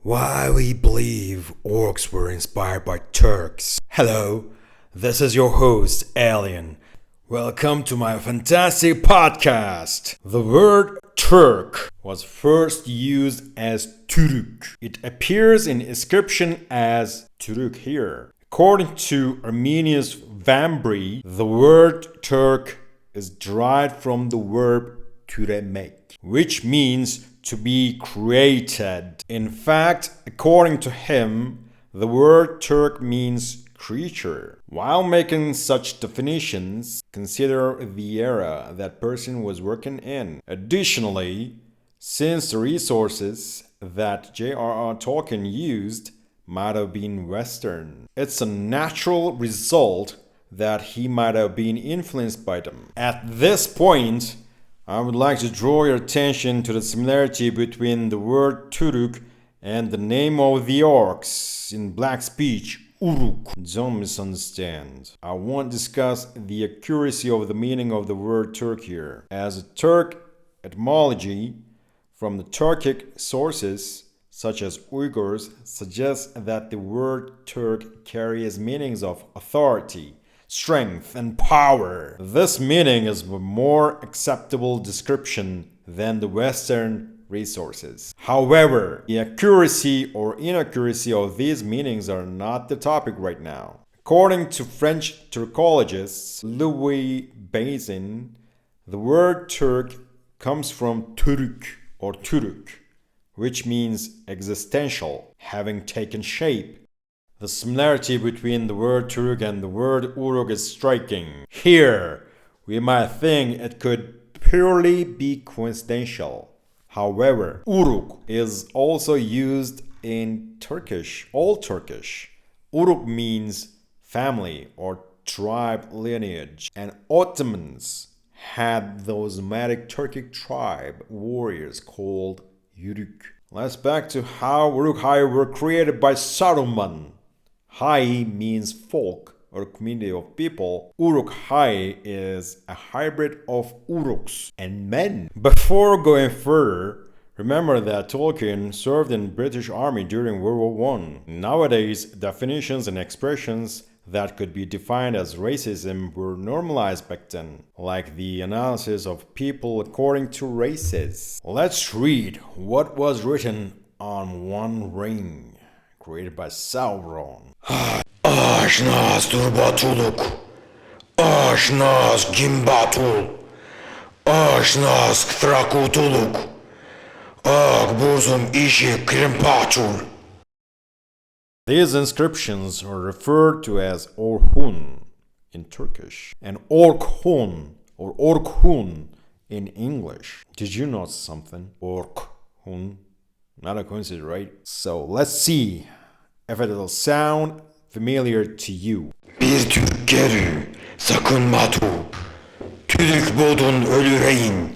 Why we believe orcs were inspired by Turks. Hello, this is your host, Alien. Welcome to my fantastic podcast. The word Turk was first used as Türük. It appears in inscription as Türk here. According to Arminius Vambri, the word Turk is derived from the verb türemek, which means to be created. In fact, according to him, the word Turk means creature. While making such definitions, consider the era that person was working in. Additionally, since the resources that J.R.R. Tolkien used might have been Western, it's a natural result that he might have been influenced by them. At this point, I would like to draw your attention to the similarity between the word Türk and the name of the Orcs in black speech, Uruk. Don't misunderstand. I won't discuss the accuracy of the meaning of the word Turk here. As a Turk etymology from the Turkic sources, such as Uyghurs, suggests that the word Turk carries meanings of authority, strength, and power. This meaning is a more acceptable description than the Western resources. However, the accuracy or inaccuracy of these meanings are not the topic right now. According to French Turkologist Louis Bazin, the word Turk comes from Türk or Türük, which means existential, having taken shape. The similarity between the word Turk and the word Uruk is striking. Here, we might think it could purely be coincidental. However, Uruk is also used in Turkish, Old Turkish. Uruk means family or tribe lineage, and Ottomans had those nomadic Turkic tribe warriors called Yuruk. Let's back to how Uruk-hai were created by Saruman. Hai means folk or community of people. Uruk-hai is a hybrid of Uruks and men. Before going further, remember that Tolkien served in the British Army during World War I. Nowadays, definitions and expressions that could be defined as racism were normalized back then, like the analysis of people according to races. Let's read what was written on one ring, created by Sauron. 𝐱𝐼 durbatulûk, 𝐱𝐼 gimbatul, 𝐱𝐼 thrakatulûk, burzum-ishi krimpatul. These inscriptions are referred to as Orhun in Turkish and Orkhon or Orkhun in English. Did you know something? Orkhun. Not a coincidence, right? So let's see if it will sound familiar to you. BİRTÜKGeRÜ sakınmatu, Türk bodun ÖLÜReYİN,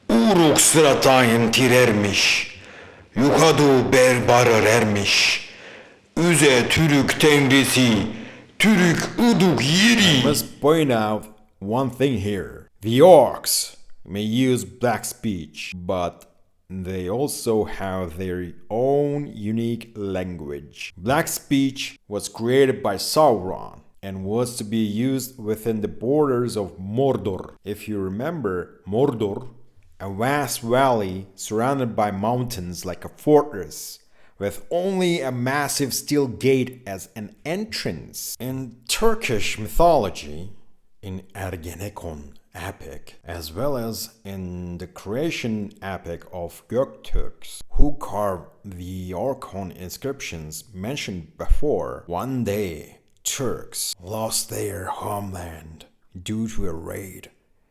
Uruk sıratayın tirermiş, yukadu berbarır ermiş, üze Türk TeÄNRİSİ, Türk Uruk YİRİ. I must point out one thing here. The Orcs may use black speech, but they also have their own unique language. Black speech was created by Sauron and was to be used within the borders of Mordor. If you remember, Mordor, a vast valley surrounded by mountains like a fortress, with only a massive steel gate as an entrance. In Turkish mythology, in Ergenekon epic, as well as in the creation epic of Göktürks, who carved the Orkhon inscriptions mentioned before, one day Turks lost their homeland due to a raid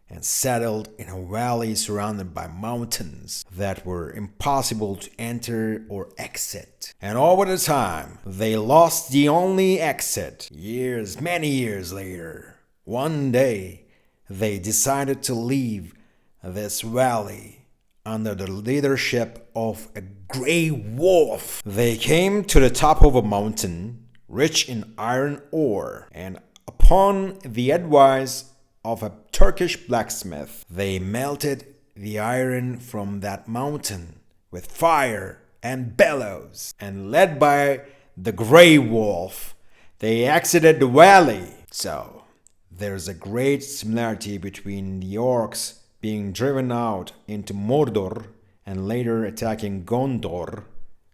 and settled in a valley surrounded by mountains that were impossible to enter or exit. And over the time, they lost the only exit. Many years later, one day, they decided to leave this valley under the leadership of a grey wolf. They came to the top of a mountain rich in iron ore, and upon the advice of a Turkish blacksmith, they melted the iron from that mountain with fire and bellows, and led by the Grey Wolf, they exited the valley. So, there's a great similarity between the Orcs being driven out into Mordor and later attacking Gondor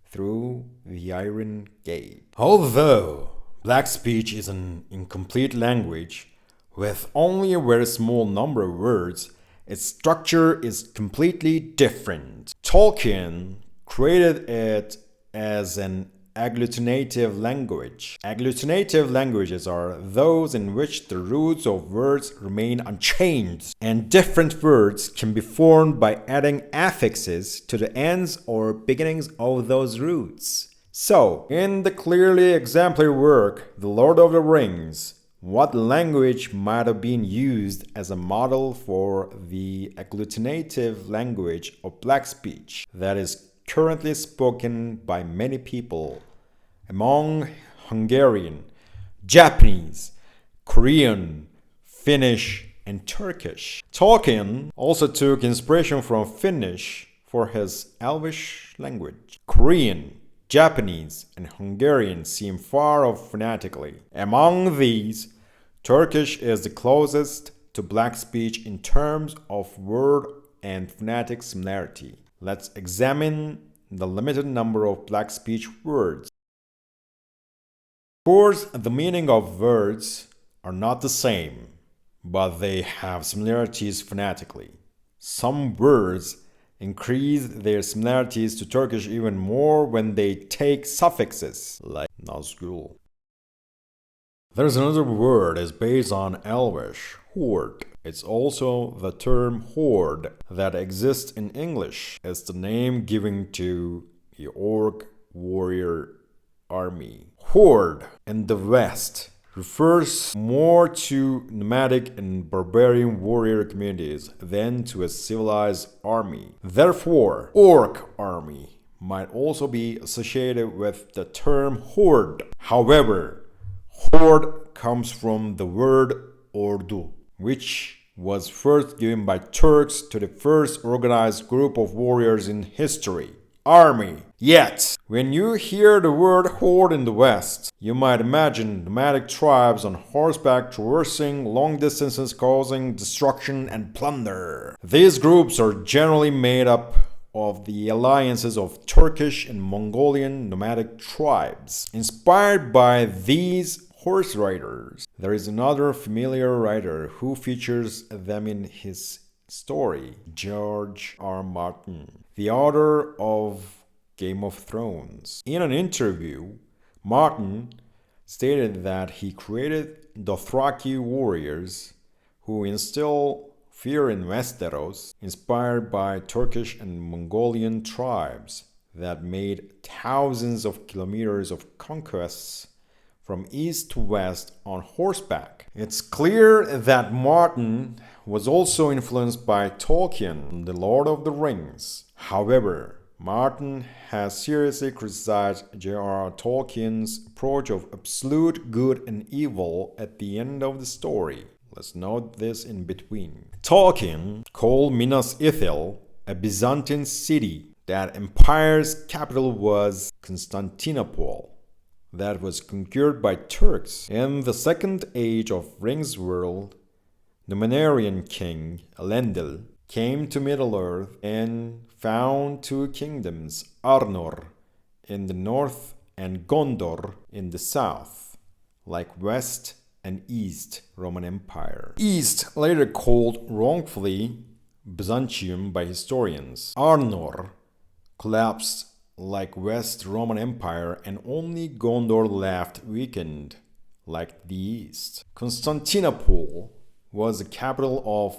through the Iron Gate. Although Black speech is an incomplete language with only a very small number of words, its structure is completely different. Tolkien created it as an agglutinative language. Agglutinative languages are those in which the roots of words remain unchanged, and different words can be formed by adding affixes to the ends or beginnings of those roots. So, in the clearly exemplary work, The Lord of the Rings, what language might have been used as a model for the agglutinative language of Black speech that is currently spoken by many people among Hungarian, Japanese, Korean, Finnish, and Turkish. Tolkien also took inspiration from Finnish for his Elvish language. Korean, Japanese, and Hungarian seem far off phonetically. Among these, Turkish is the closest to Black speech in terms of word and phonetic similarity. Let's examine the limited number of Black speech words. Of course, the meaning of words are not the same, but they have similarities phonetically. Some words increase their similarities to Turkish even more when they take suffixes, like nazg. There's another word is based on Elvish, horde. It's also the term horde that exists in English as the name given to the Orc warrior army. Horde in the West refers more to nomadic and barbarian warrior communities than to a civilized army. Therefore, Orc army might also be associated with the term horde. However, horde comes from the word ordu, which was first given by Turks to the first organized group of warriors in history, army. Yet, when you hear the word horde in the West, you might imagine nomadic tribes on horseback traversing long distances causing destruction and plunder. These groups are generally made up of the alliances of Turkish and Mongolian nomadic tribes. Inspired by these horse riders, there is another familiar writer who features them in his story, George R. Martin, the author of Game of Thrones. In an interview, Martin stated that he created the Dothraki warriors who instill fear in Westeros, inspired by Turkish and Mongolian tribes that made thousands of kilometers of conquests from east to west on horseback. It's clear that Martin was also influenced by Tolkien, The Lord of the Rings. However, Martin has seriously criticized J.R.R. Tolkien's approach of absolute good and evil at the end of the story. Let's note this in between. Tolkien called Minas Ithil a Byzantine city. That empire's capital was Constantinople, that was conquered by Turks. In the second age of Rings world, the Numerian king Elendil came to Middle-earth and found two kingdoms, Arnor in the north and Gondor in the south, like West and East Roman Empire. East, later called wrongfully Byzantium by historians. Arnor collapsed like West Roman Empire, and only Gondor left weakened like the East. Constantinople was the capital of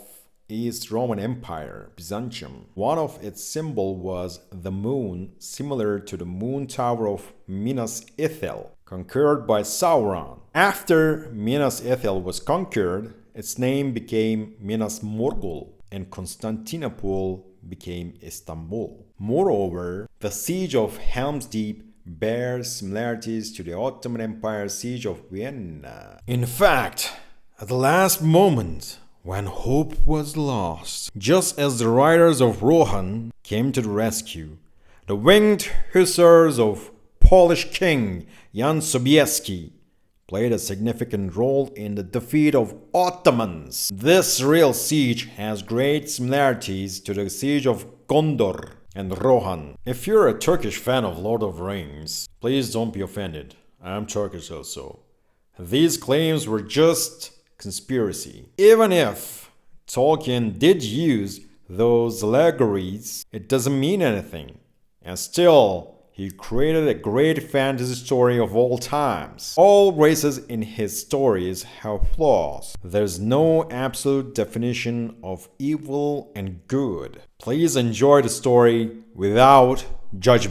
East Roman Empire, Byzantium. One of its symbols was the moon, similar to the moon tower of Minas Ithil, conquered by Sauron. After Minas Ithil was conquered, its name became Minas Morgul, and Constantinople became Istanbul. Moreover, the siege of Helm's Deep bears similarities to the Ottoman Empire's siege of Vienna. In fact, at the last moment, when hope was lost, just as the riders of Rohan came to the rescue, The winged hussars of Polish King Jan Sobieski played a significant role in the defeat of Ottomans. This real siege has great similarities to the siege of Gondor and Rohan. If you're a Turkish fan of Lord of the Rings, please don't be offended. I'm Turkish also. These claims were just conspiracy. Even if Tolkien did use those allegories, it doesn't mean anything. And still, he created a great fantasy story of all times. All races in his stories have flaws. There's no absolute definition of evil and good. Please enjoy the story without judgment.